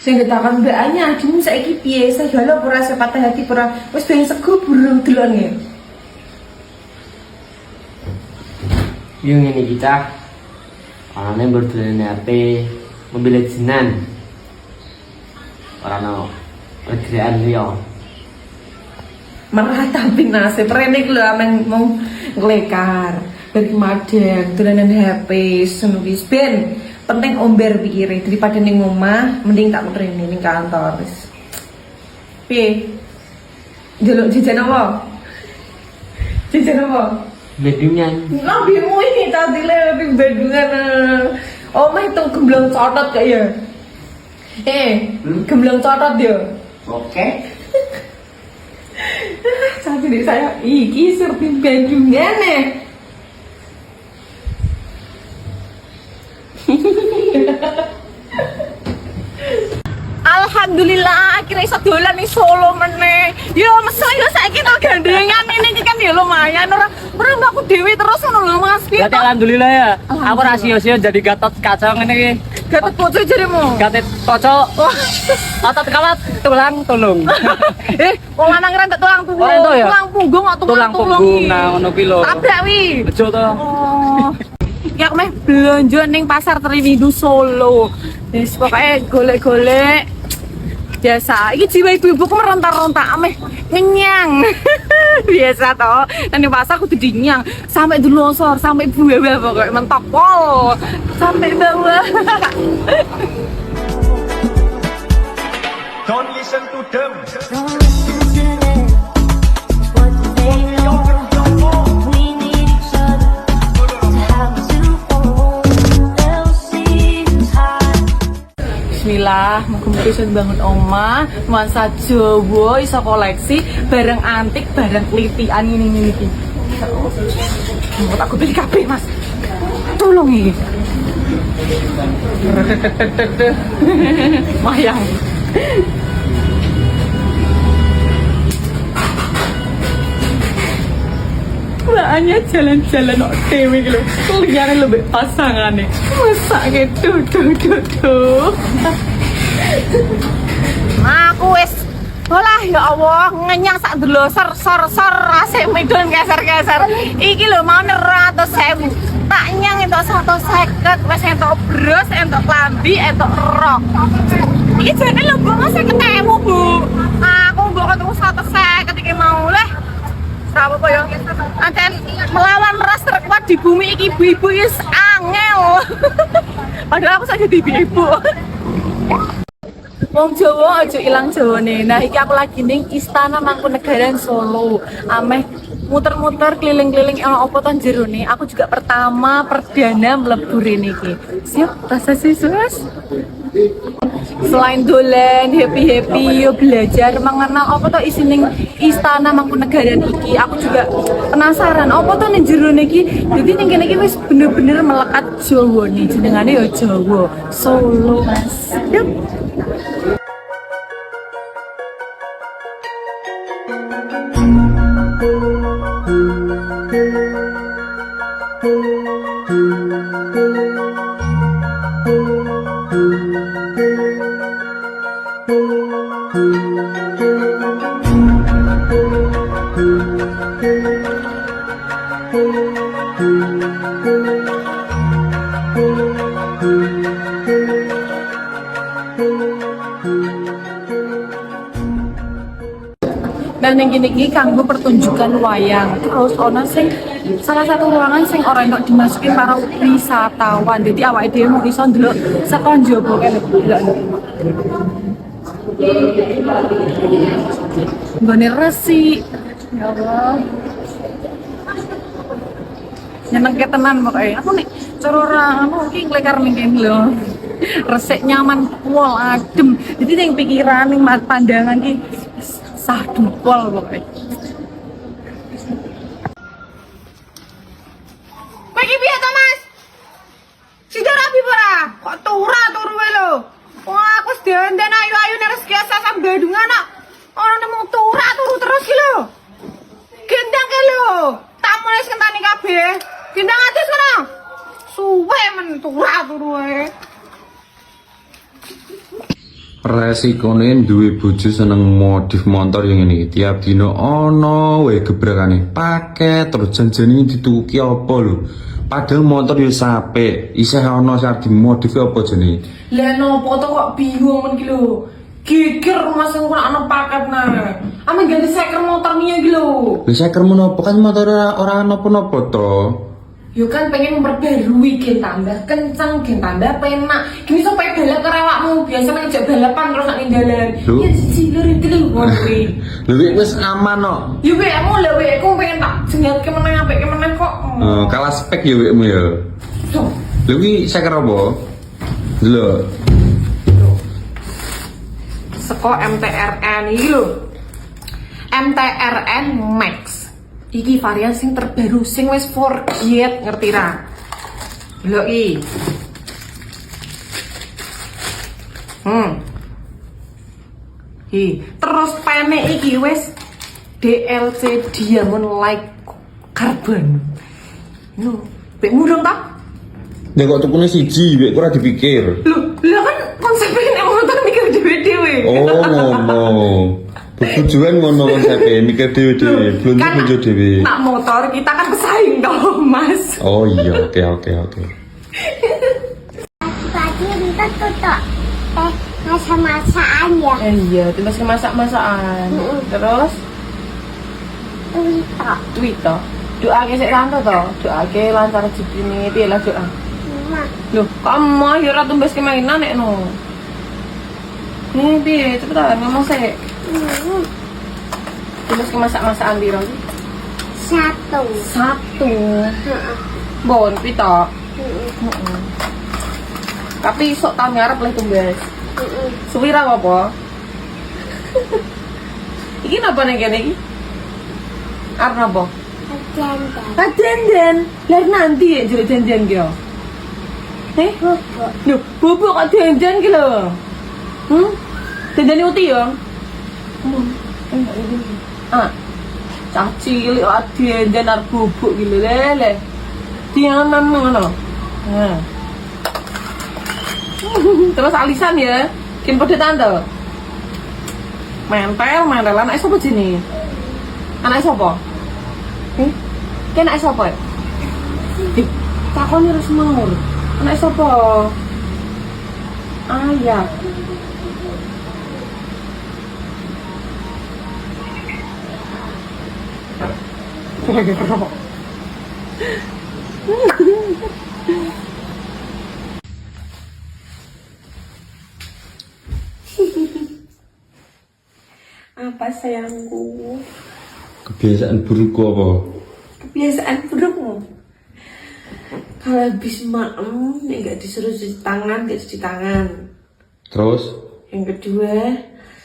Sing ditakan mbaknya, "Adikmu saiki piye? Segala ora sepatah hati ora wis ben sego burung delone." Yo ngene kita. Anane berdolane HP mobil jinan. Ora ono pergerakan liya. Meratapi nasib rene lho amen mau nglekar. Dari madang dolanan HP senwis ben penting omber pikire daripada ning omah mending tak muterene ning kantor wis. Piye? Njaluk jajan apa? Jajan apa? Bedungan. Nabimu ini tadi lebih bedungan. Oh mah itu gemblong cotot kak ya. Gemblong cotot dia. Oke. Tapi deh saya iki serpi bedungan nih. Alhamdulillah akhirnya iso dolan ning Solo meneh. Ya mesra yo saiki to gandengan ini kan ya lumayan ora aku dhewe terus ngono lho Mas. Berarti alhamdulillah ya. Aku ra sio-sio jadi Gatot Kaca ngene iki. Gatot poco jarimu. Gatot Kaca. Otot kawat tulang tulung. Wong lanang ra tulang tulung. Oh, itu ya? Tulang punggung kok Tulang punggung nah ngono ki lho. Tabrak wi. Bejo to. Oh. Ya aku meh belanja ning pasar Triwindu Solo. Wis pokoke golek-golek biasa. Iki jiwa ibu-ibuku meronta-ronta ameh ngenyang. Biasa toh. Nang pasar kudu dinyang sampai dulosor, sampai bawah pokoke mentok pol. Sampai bawah. Don't listen to them. Bismillah, muga-muga iso bangun omah, nuansa Jawa, iso koleksi barang antik, barang kelitian ini iki. Mau tak beli kabeh, Mas. Tolong iki. Mayang. Hanya jalan-jalan kok dewe gitu, liane lebih pasangan nih, masa gitu, tuh. Aku wes, olah ya Allah, ngenyang sak dulu, sor, asik midun geser. Iki lho mau 100.000, tak nyang entuk 150, wes entuk bros, entuk klambi, entuk rok. Iki jane lho Bu, masih ketemu Bu. Aku mbok ketemu 150 iki mau lah. Apa ya? Ancen melawan ras terkuat di bumi iki ibu-ibu wis angel. Padahal aku saja di ibu. Wong Jawa aja ilang Jawane. Nah iki aku lagi ning Istana Mangkunegaran Solo. Ameh muter-muter keliling-keliling ana apa to jerone. Aku juga perdana mlebu rene iki. Siap rasa siswas? Selain dolan happy yo belajar mengenal apa to isining Istana Mangkunegaran iki, aku juga penasaran apa to ning jero niki. Dadi ning kene iki wis bener-bener melekat Jawa nih, jenengane yo Jawa Solo Mas. Yup. Dan yang gini kanggo pertunjukan wayang. Terus ono sing salah satu ruangan sing ora enak dimasukin para wisatawan. Jadi awake dhewe mau iso ndelok saka njaba kene. Nggone resi. Ya Allah. Nyenengke tenan pokoke. Aku nek cara ora anu iki nglekar ning kene lho. Resik nyaman pol adem. Jadi ning pikiran ning pandangan iki sah dupol pokoknya. Bagi piye to Mas? Sida rapi ora? Kok turu wae lho. Wah, aku wis dandan ayu-ayu nek rezeki asam Bandungan kok. Ora nemu turu terus ki lho. Gendang ki lho. Tamu wis kentani kabeh. Gendang atus kono. Suwe men turu wae. Resikone duwe bojo seneng modif motor yang ini. Tiap dino ono wae gebrakane. Paket terus janjane dituki apa lho. Padahal motor yo sape, isih ono sing dimodif apa jenenge. Lah nopo to kok bingung men ki lho. Geger Mas sing ana paket nah. Ame ganti seker motor niya ki lho. Wis seker menapa kan motor ora napa-napa to. Yo kan pengen memperbarui gen tambah kencang, gen tambah penak. Gini supaya balap karo awakmu biasa ngejak balapan terus sak ning dalan. Loh? Ya cilur iki lho ngono kuwi. Lho wis aman no. Yo wekmu lho wekku pengen tak jengelke meneng apike meneng kok. Kalah spek ya wekmu ya. Tuh. Lho iki seker apa? Lho. Seko MTRN iki lho. MTRN Max. Iki varian sing terbaru sing wis forget ngerti ra? Lho iki. Terus pene iki wis DLC Diamond Like Carbon. No, pek murung ta? Nek kok tukune siji wek ora dipikir. Lah kan konsepnya nek motor mikir dhewe-dhewe. Oh ngono. Tujuan ngono konsepe mikir dhewe-dhewe, blonjo dhewe. Nak motor kita kan pesaing toh, Mas. Oh iya, oke. Tadi kita tutup masa-masaan ya. Iya, terus ke masak-masakan. Terus Twitter. Doa ke sik ranto to. Doa ke lancar rezekine piye lah doa. Loh, kamu ya ora tumbas ke mainan nek no. Nih piye cepetan ngomong sik. Terus ke masak-masakan piro iki? Satu. Bon, pito. Tapi sok tahun ngarep lah tumbas. Suwi ra apa? Iki napa ning kene iki? Arep napa? Dandan. Lah nanti ya jero dandan ki yo. Lho, bubuk kok dandan ki lho. Dandan uti yo. Caci cilik kok dandan arep bubuk ki lho lele. Diaman ngono. Terus alisan ya. Kin padha tante. Mentel anak sapa jenenge? Anak sapa? Ki anak sapa? Takoni terus mawur. Anak sapa? Ayah. Apa sayangku? Kebiasaan burukku apa? Kebiasaan burukmu? Kalau habis maem, nggak disuruh cuci tangan, nggak cuci tangan. Terus? Yang kedua,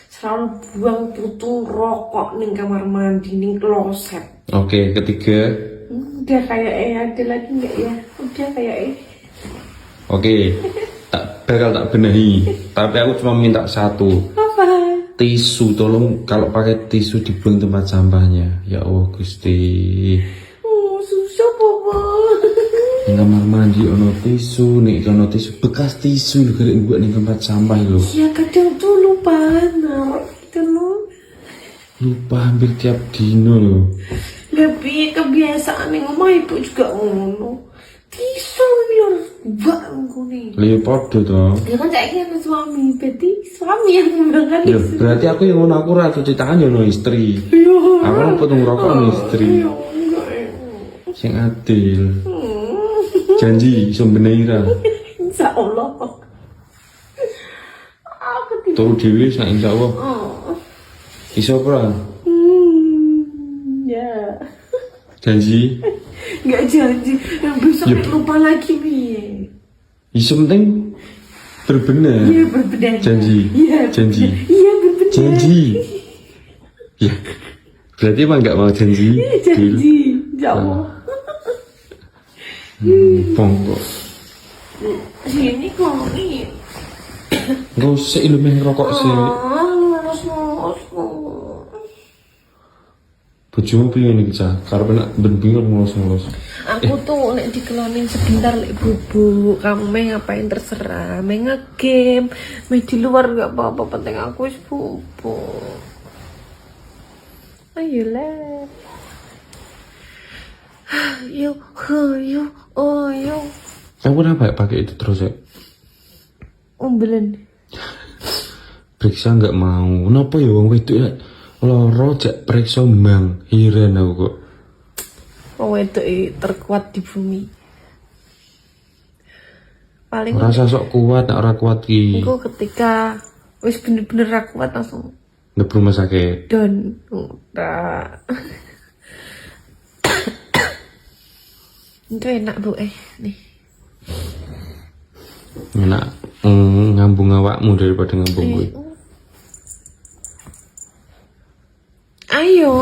selalu buang putu rokok ning kamar mandi, ning kloset. Oke, ketiga. Udah kayak ada lagi nggak ya? Udah kayak Oke. Bakal tak benahi. Tapi aku cuma minta satu. apa? Tisu, tolong kalau pakai tisu dibuang tempat sampahnya. Ya Allah Gusti. Oh, susah Papa. Ning kamar mandi ono tisu, nek ono tisu bekas tisu lho garek buat ning tempat sampah lho. Ya kadang tuh lupa naruh gitu loh. Lupa hampir tiap dino lho. Lebih kebiasaan yang omah ibu juga ngono. Tisu ini harus bangku nih. Lha ya padha to. Ya kan saya kira suami, berarti suami yang membangkan Ya berarti aku yang ngono aku ora cuci tangan ya ono istri. Aku ora potong rokok ono istri. Sing adil. Janji iso benehi ra. Insya Allah. Aku tidak. Turu dhewe sak insyaallah. Iso ora? Ya. Janji. Nggak janji. Yang besok Ya. lupa lagi nih. Iso penting berbenah. Iya berbeda. Janji. Iya. Janji. Iya berbeda. Janji. Ya. Berarti emang nggak mau janji? Iya janji. Ya Allah. Bongkok. Sini kok nih. Nggak usah ilmu rokok sih. Ngos. Bojomu piye niki cah? Karepe nak ben bingung ngulus-ngulus. Aku tuh nek dikelonin sebentar lek bubuk. Kamu main ngapain terserah. Main nge-game, main di luar gak apa-apa. Penting aku wis bubuk. Ayolah. Yuk, yuk, oh yuk. Kamu kenapa ya pakai itu terus ya? Umbelen. Periksa nggak mau. Kenapa ya wong wedok ya? Loro jak periksa mang. Heran aku kok. Oh itu terkuat di bumi. Paling Rasa sok kuat, nak ora kuat ki. aku ketika wis bener-bener ra kuat langsung Nggak rumah sakit. down. Udah. Itu enak bu nih. Enak ngambung awakmu daripada ngambung gue. Ayo.